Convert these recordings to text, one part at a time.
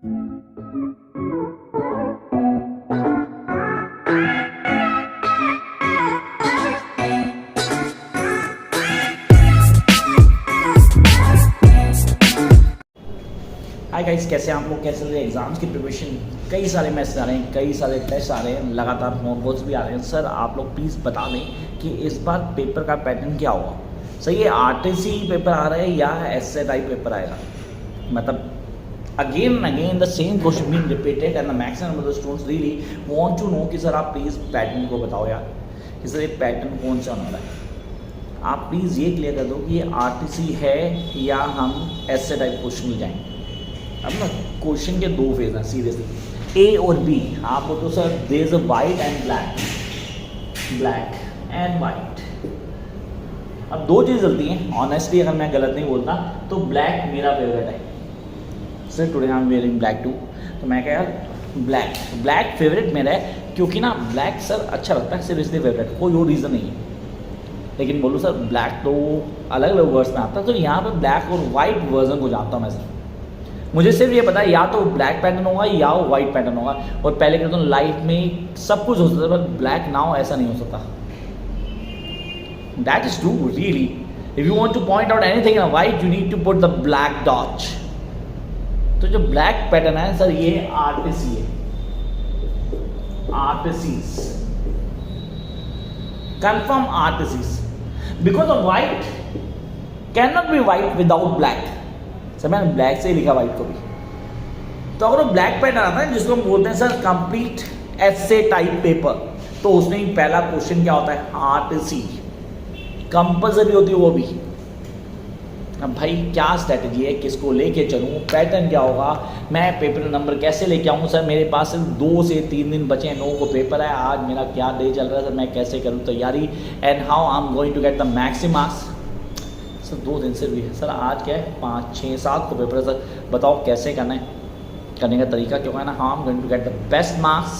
Hi guys, कैसे हैं आप लोग? कैसे चल रहे एग्जाम्स की प्रिपरेशन? कई सारे मैसेज आ रहे हैं, कई सारे टेस्ट आ रहे हैं, लगातार फोन कॉल्स भी आ रहे हैं। सर आप लोग प्लीज़ बता दें कि इस बार पेपर का पैटर्न क्या होगा। सर ये आरटीसी पेपर आ रहा है या एसए टाइप पेपर आएगा? मतलब again and again the same question being repeated and the maximum number of students really want to know कि सर आप प्लीज़ पैटर्न को बताओ यार, कि सर ये पैटर्न कौन सा होना है। आप प्लीज़ ये क्लियर कर दो कि ये आरटीसी है या हम एसए टाइप क्वेश्चन में जाएंगे। अब ना क्वेश्चन के दो फेज हैं सीरियसली, ए और बी। आप बोलते हो sir there is a white and black, black and white. अब दो चीज़ चलती हैं ऑनेस्टली, अगर मैं गलत नहीं बोलता तो ब्लैक मेरा फेवरेट है। Sir today I am wearing black too, तो मैं क्या यार ब्लैक फेवरेट मेरा है, क्योंकि ना ब्लैक सर अच्छा लगता है, सिर्फ इसलिए फेवरेट, कोई और रीज़न नहीं है। लेकिन बोलो सर ब्लैक तो अलग अलग वर्ड्स में आता है, तो यहाँ पर ब्लैक और वाइट वर्जन को जानता हूँ मैं सर। मुझे सिर्फ ये पता है या तो ब्लैक पैटर्न होगा या वो वाइट पैटर्न होगा। और पहले कहते हैं लाइफ में सब कुछ हो सकता है, बट ब्लैक नाउ ऐसा नहीं हो सकता। That is true really. If you want to point out anything in white you need to put the black dot. तो जो ब्लैक पैटर्न है सर ये आरटीसी है, RTCs, confirm RTCs, because of white can not be white without black. Sir मैंने black से ही लिखा white को भी। तो अगर वो ब्लैक पैटर्न आता है जिसको हम बोलते हैं सर कंप्लीट एसे टाइप पेपर, तो उसमें ही पहला क्वेश्चन क्या होता है, आरटीसी कंपल्सरी होती है वो भी। अब भाई क्या स्ट्रैटेजी है, किसको लेके चलूँ, पैटर्न क्या होगा, मैं पेपर नंबर कैसे लेके आऊँ। सर मेरे पास सिर्फ 2 से 3 दिन बचे हैं, 9 को पेपर है, आज मेरा क्या डे चल रहा है सर, मैं कैसे करूँ तैयारी, and how I am going to get the maximum marks. Sir 2 दिन से भी है सर, आज क्या है 5, 6, 7 को पेपर है सर, बताओ कैसे करना है, करने का तरीका क्यों है ना। हाँ, I am going to get the best marks.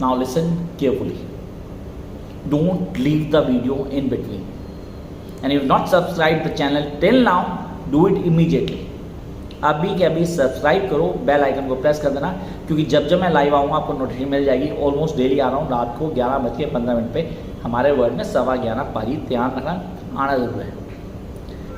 Now listen carefully, don't leave the video in between, and you not subscribe the channel till now, do it immediately. अभी के अभी सब्सक्राइब करो, बेल आइकन को press कर देना, क्योंकि जब जब मैं लाइव आऊँगा आपको नोटिफिकेशन मिल जाएगी। ऑलमोस्ट डेली आ रहा हूँ रात को 11:15 पे, हमारे वर्ड में 11:15 पारी, ध्यान रखना आना जरूर है।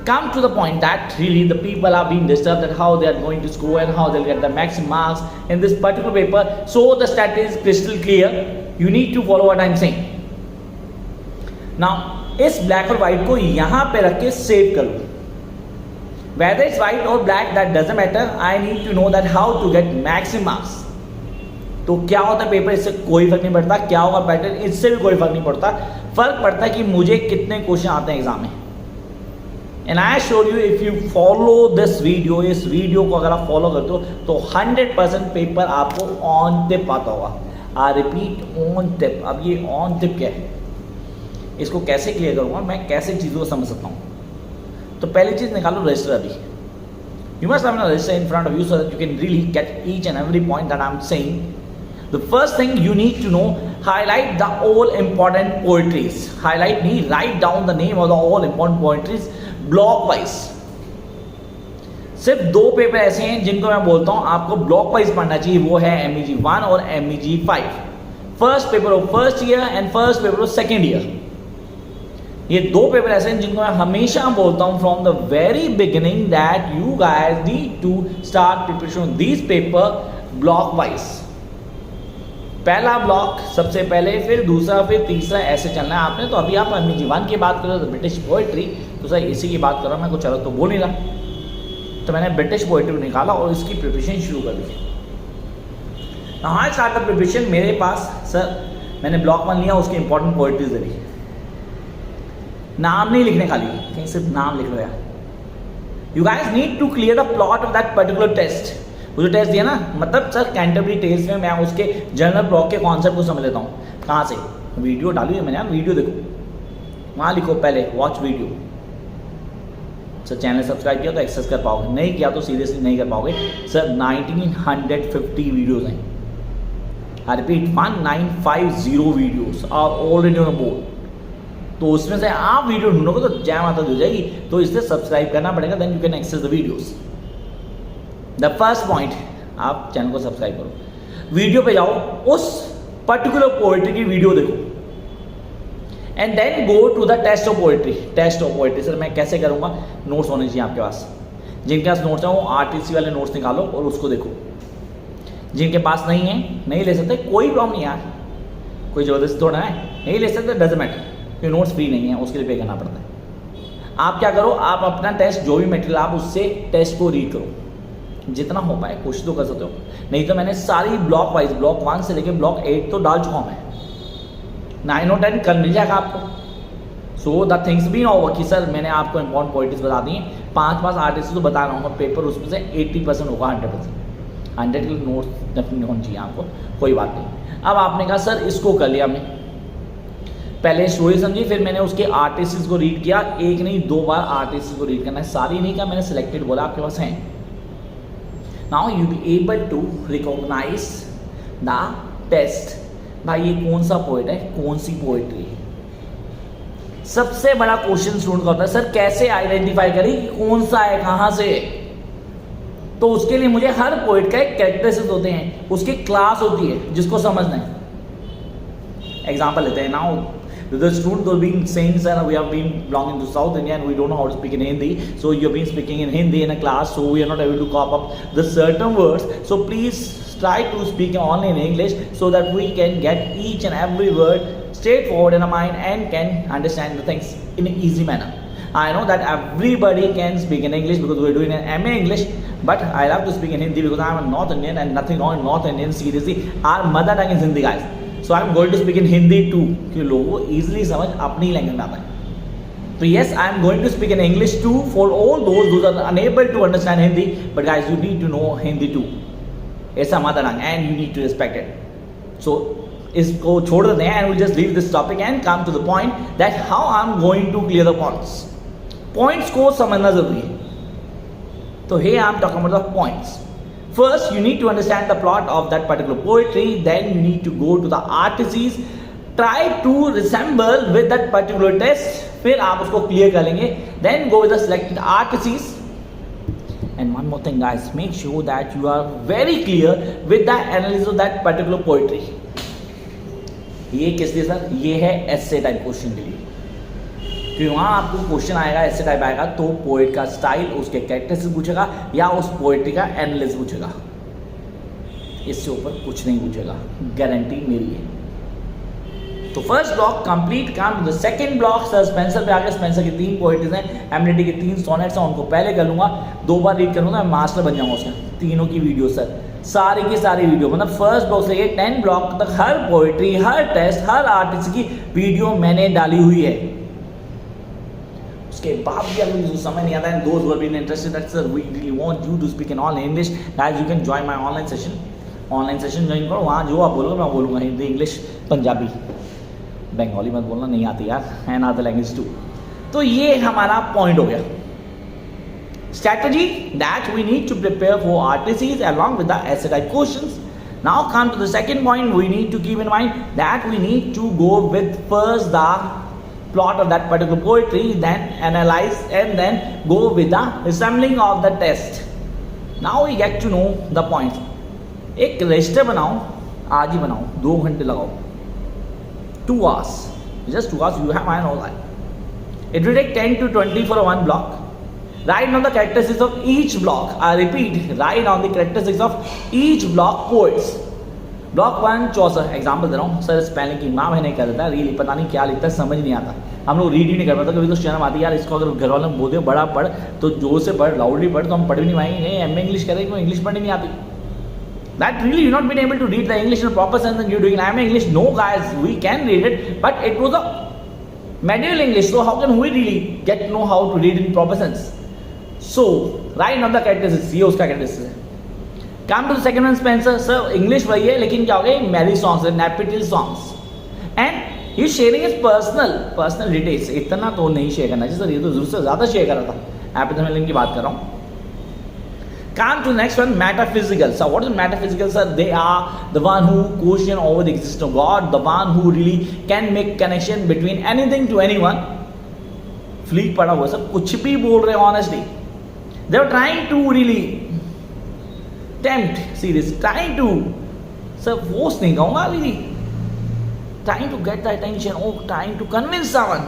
Come to the point that really the people are being disturbed that how they are going to school and how they'll get the maximum marks in this particular paper. So the strategy is crystal clear. You need to follow what I'm saying. Now इस black और white को यहाँ पे रख के save कर लो। Whether it's white or black that doesn't matter. I need to know that how to get maximum marks. तो क्या होता है पेपर, इससे कोई फर्क नहीं पड़ता। क्या होगा पैटर्न, इससे भी कोई फर्क नहीं पड़ता। फर्क पड़ता है कि मुझे कितने क्वेश्चन आते हैं एग्जाम में। And I sure you if you follow this video, इस वीडियो को अगर आप फॉलो करते हो तो 100% पेपर आपको ऑन टिप आता होगा। I repeat, on tip. अब ये ऑन टिप क्या है, इसको कैसे क्लियर करूँगा मैं, कैसे चीज़ों को समझ सकता हूँ। तो पहली चीज़ निकालो रजिस्टर। अभी you must have a register in front of you so that you can really get each and every point that I'm saying. The first thing you need to know, highlight the all important poetries. Highlight me, write down the name of the all important poetries block wise. सिर्फ 2 paper ऐसे हैं जिनको मैं बोलता हूँ आपको block wise पढ़ना चाहिए, वो है MEG 1 और MEG 5। First paper of first year and first paper of second year. ये 2 पेपर ऐसे हैं जिनको मैं हमेशा बोलता हूँ from the very beginning that you guys need to start preparation this paper block wise. पहला ब्लॉक सबसे पहले, फिर दूसरा, फिर तीसरा, ऐसे चलना है आपने। तो अभी आप MEG 1 की बात करो तो ब्रिटिश पोइट्री, तो सर इसी की बात कर रहा हूँ मैं, कुछ अलग तो बोल नहीं रहा। तो मैंने ब्रिटिश पोइट्री निकाला और इसकी प्रिपरेशन शुरू कर दी। हाँ, स्टार्ट द प्रिपरेशन। मेरे पास सर मैंने ब्लॉक 1 लिया, उसकी इंपॉर्टेंट पोइट्रीज दे दी। नाम नहीं लिखने खाली, कहीं सिर्फ नाम लिख लो यार। You guys need to clear the plot of that particular test. वो जो टेस्ट दिया ना, मतलब सर कैंटरबरी टेस्ट में मैं उसके जनरल ब्लॉक के कॉन्सेप्ट को समझ लेता हूँ। कहाँ से, वीडियो डाली है मैंने यार, वीडियो देखो, वहाँ लिखो पहले watch video. Sir channel subscribe किया तो एक्सेस कर पाओगे, नहीं किया तो सीरियसली नहीं कर पाओगे। सर 1950 वीडियोज़ हैं। I repeat, 1950 videos are already on board. तो उसमें से आप वीडियो ढूंढोगे तो जय माता दी हो जाएगी। तो इसलिए सब्सक्राइब करना पड़ेगा, then you can access the videos. The first point, आप चैनल को सब्सक्राइब करो, वीडियो पे जाओ, उस पर्टिकुलर पोएट्री की वीडियो देखो and then go to the test of poetry. Test of poetry sir मैं कैसे करूँगा? नोट्स होने चाहिए आपके पास। जिनके पास नोट्स हैं वो आरटीसी वाले नोट्स निकालो और उसको देखो। जिनके पास नहीं है, नहीं ले सकते, कोई प्रॉब्लम नहीं यार, कोई ज़बरदस्ती थोड़ा है, नहीं ले सकते, डजंट मैटर, क्योंकि नोट्स फ्री नहीं है, उसके लिए पे करना पड़ता है। आप क्या करो, आप अपना टेस्ट जो भी मटेरियल आप उससे टेस्ट को रीड करो, जितना हो पाए कोशिश तो कर सकते हो। नहीं तो मैंने सारी ब्लॉक वाइज, ब्लॉक 1 से लेके ब्लॉक 8 तो डाल चुका हूँ मैं। 9 और 10 कल मिल जाएगा आपको। सो द थिंग्स भी ना होगा कि सर मैंने आपको इंपॉर्टेंट पोएट्रीज बता दी हैं, 5 आर्टिस्ट तो बता रहा हूँ, पेपर उसमें से 80% होगा, 100 के नोट्स डेफिनेटली होनी चाहिए आपको, कोई बात नहीं। अब आपने कहा सर इसको कर लिया हमने, पहले स्टोरी समझी, फिर मैंने उसके आर्टिस्ट को रीड किया, एक नहीं 2 बार आर्टिस्ट को रीड करना है, सारी नहीं कहा, मैंने सिलेक्टेड बोला आपके पास हैं। Now you be able to recognise the test, भाई ये कौन सा पोएट है, कौन सी पोएट्री है। सबसे बड़ा क्वेश्चन स्टूडेंट का होता है सर कैसे आइडेंटिफाई करें कि कौन सा है, कहां से है। तो उसके लिए मुझे हर पोएट का एक कैरेक्टरिस्टिक्स होते हैं, उसकी क्लास होती है जिसको समझना है। एग्जांपल लेते हैं। Now the students who have been saying sir we have been belonging to South India and we don't know how to speak in Hindi, so you have been speaking in Hindi in a class, so we are not able to cop up the certain words, so please try to speak only in English so that we can get each and every word straightforward in our mind and can understand the things in an easy manner. I know that everybody can speak in English because we are doing an MA English, but I love to speak in Hindi because I am a North Indian and nothing wrong in North Indian, seriously our mother tongue is Hindi guys. So I am going to speak in Hindi too, क्योंकि लोगों को easily समझ अपनी language में आता है। तो yes, I am going to speak in English too for all those who are unable to understand Hindi, but guys you need to know Hindi too. It's a mother tongue and you need to respect it. So इसको छोड़ देते हैं and we'll just leave this topic and come to the point that how I am going to clear the points. Points को समझना जरूरी है। तो here I am talking about the points. First, you need to understand the plot of that particular poetry. Then you need to go to the artists. Try to resemble with that particular text. फिर आप उसको clear कर लेंगे. Then go with the selected artists. And one more thing, guys, make sure that you are very clear with the analysis of that particular poetry. ये किस लिए sir? ये है essay type question के लिए. कि वहाँ आपको क्वेश्चन आएगा, ऐसे टाइप आएगा, तो पोएट का स्टाइल, उसके कैरेक्टरिस्टिक्स पूछेगा या उस पोएट्री का एनालिसिस पूछेगा। इससे ऊपर कुछ नहीं पूछेगा, गारंटी मेरी है। तो first block complete. Come to the second block. Sir Spenser पे आ गया। स्पेंसर की 3 पोएट्रीज हैं, एमिनेटी के 3 सोनेट्स हैं, उनको पहले कर लूँगा, 2 बार रीड करूँगा, मैं मास्टर बन जाऊँगा उसका। तीनों की वीडियो सर, सारी की सारी वीडियो, मतलब फर्स्ट ब्लॉक से 10 ब्लॉक तक हर पोएट्री, हर टेस्ट, हर आर्टिस्ट की वीडियो मैंने डाली हुई है। उसके बाद भी अगर मुझे समझ नहीं आता है, दोस्त were been interested that sir we really want you to speak in all English, guys you can join my online session. Online session join करो, वहाँ जो आप बोलोगे मैं बोलूँगा, हिंदी, इंग्लिश, पंजाबी, बंगाली मत बोलना, नहीं आती यार, एंड अदर लैंग्वेज टू। तो ये हमारा पॉइंट हो गया। Strategy that we need to prepare for artist along with the essay type questions. Now come to the second point, we need to keep in mind that we need to go with first the plot of that particular poetry, then analyze and then go with the resembling of the test. Now we get to know the points. एक register बनाओ, आज ही बनाओ, 2 घंटे लगाओ, 2 hours, just 2 hours, you have my all that. It will take 10 to 20 for one block. Write down the characteristics of each block. I repeat, write down the characteristics of each block poets. Block 1 64 example दे रहा हूँ sir, spelling की माँ नहीं कर देता, really पता नहीं क्या लिखता है, समझ नहीं आता, हम लोग रीड ही नहीं कर पाते। कभी तो शर्म आती है यार, इसको अगर घर वालों ने बोलते बड़ा पढ़ तो जोर से पढ़, लाउडली पढ़, तो हम पढ़ भी नहीं पाएंगे। एम इंग्लिश करेंगे तो इंग्लिश पढ़नी नहीं आती। That really you not been able to read the English in proper sense and you doing M English. No guys, we can read it, but it was a medieval English, so how can we really get to know how to read in proper sense? So write down the characteristics, ये उसका characteristics है। Come to the second one, Spencer. Sir, English वही है, लेकिन क्या हो गया, merry songs, napital songs, and he sharing his personal details। इतना तो नहीं शेयर करना चाहिए सर, ये तो जरूर से ज़्यादा शेयर कर रहा था। एपिथेलियल की बात कर रहा हूँ। Come to the next one, metaphysical. So what is metaphysical, sir? They are the one who question over the existence of God, the one who really can make connection between anything to anyone. Flick पड़ा हुआ sir, कुछ भी बोल रहे हैं honestly. They are trying to really tempt series, trying to, sir, force नहीं कहूँगा अभी, trying to get the attention, or trying to convince someone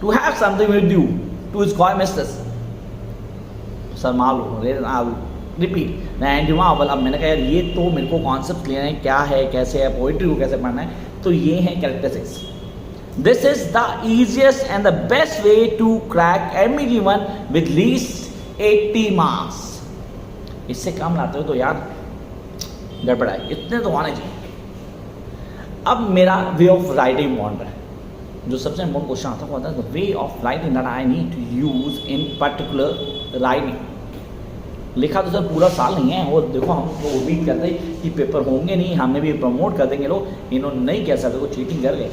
to have something with you, to his coy mistress. Sir मालूम, I'll repeat, Andrew Marvel. अब मैंने कहा यार ये तो मेरे को कॉन्सेप्ट क्लियर है, क्या है, कैसे है, पोइट्री को कैसे पढ़ना है, तो ये है characteristics. This is the easiest and the best way to crack MEG1 with least 80 marks. इससे कम लाते हो तो यार गड़बड़ है, इतने तो आने चाहिए. अब मेरा वे ऑफ राइटिंग इम्पॉर्टेंट है. जो सबसे इम्पोर्टेंट क्वेश्चन आता है वो आता है way of writing that I need to use in particular writing. लिखा तो सर पूरा साल नहीं है, और देखो हम तो उम्मीद करते हैं कि पेपर होंगे नहीं, हमने भी प्रमोट कर देंगे लोग, इन्होंने नहीं कह सकते, वो चीटिंग कर गए.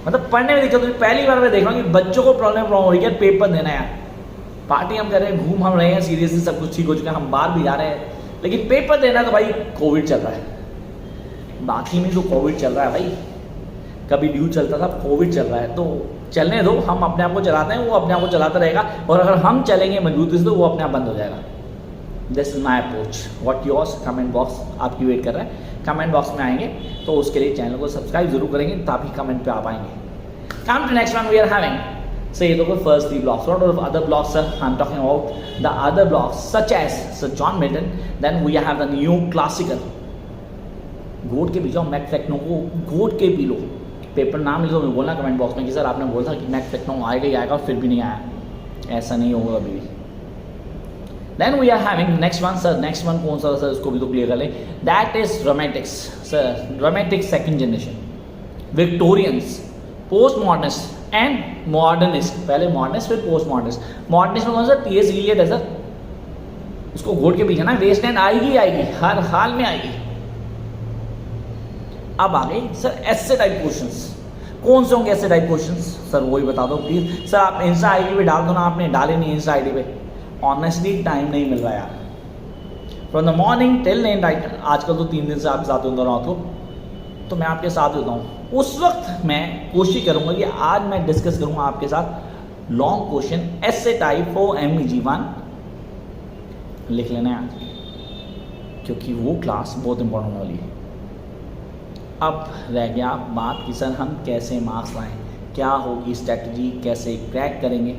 मतलब पढ़ने में दिक्कत हुई. पहली बार मैं देख रहा हूँ कि बच्चों को प्रॉब्लम हो रही है पेपर देना है. पार्टी हम कर रहे हैं, घूम हम रहे हैं, सीरियसली सब कुछ ठीक हो चुका है, हम बाहर भी जा रहे हैं, लेकिन पेपर देना तो भाई कोविड चल रहा है. बाकी में तो कोविड चल रहा है भाई, कभी ड्यू चलता था, कोविड चल रहा है, तो चलने दो. हम अपने आप को चलाते हैं, वो अपने आप को चलाता रहेगा, और अगर हम चलेंगे मजबूती से तो वो अपने आप बंद हो जाएगा. This is my approach. What yours? Comment box आपकी वेट कर रहा है. कमेंट बॉक्स में आएंगे तो उसके लिए चैनल को सब्सक्राइब जरूर करेंगे, तभी कमेंट पे आ पाएंगे. Come to next one we are having. So ये तो first 3 blocks. What are other blocks, sir? I'm talking about the other blocks such as Sir John Milton. Then we have the new classical. गोट के P जाओ, Mac techno को गोट के P low. Paper नाम लिखो, मैं बोलना कमेंट बॉक्स में कि सर आपने बोला था कि मैक टेक्नो आएगा ही आएगा, फिर भी नहीं आया. ऐसा नहीं होगा अभी भी. Then we are having next one, sir. Next one कौन सा सर? उसको भी तो क्लियर कर लें. That is romantics, sir. Romantics second generation, Victorians, postmodernists and modernist. पहले मॉडर्निस्ट फिर पोस्ट मॉडर्निस्ट. मॉडर्निस्ट में कौन सा? T.S. Eliot है सर. उसको घोट के पीछे ना, वेस्ट एंड आएगी आएगी, हर हाल में आएगी. अब आ गई सर ऐसे टाइप क्वेश्चंस. कौन से होंगे ऐसे टाइप क्वेश्चंस? सर वही बता दो प्लीज. सर आप इंस्टा आईडी पे डाल दो ना, आपने डाले नहीं इंस्टा आईडी पे. ऑनेस्टली टाइम नहीं मिल रहा यार. From the morning till night. आजकल तो 3 दिन से आपके साथ होता रात को, तो मैं आपके साथ होता हूँ. उस वक्त मैं कोशिश करूँगा कि आज मैं डिस्कस करूँगा आपके साथ लॉन्ग क्वेश्चन ऐसे टाइप फॉर MEG1. लिख लेना है आज, क्योंकि वो क्लास बहुत इंपॉर्टेंट होने वाली है. अब रह गया बात कि सर हम कैसे मार्क्स लाएं, क्या होगी स्ट्रैटेजी, कैसे क्रैक करेंगे.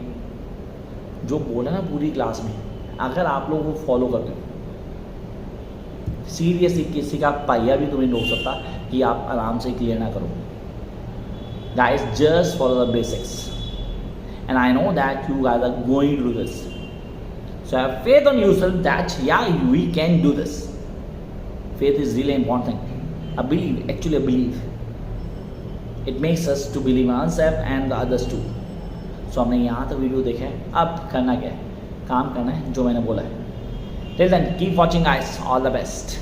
जो बोला ना पूरी क्लास में, अगर आप लोग वो फॉलो करते हो, सीरियसली किसी का पहिया भी तुम्हें रोक सकता कि आप आराम से क्लियर ना करो. Guys, just follow the basics and I know that you guys are going to do this. So have faith on yourself that yeah we can do this. Faith is really important thing. A believe, actually a believe. It makes us to believe in ourselves and the others too. So हमने यहाँ तक video देखा है, अब करना क्या है? काम करना है जो मैंने बोला है. Till then, keep watching guys. All the best.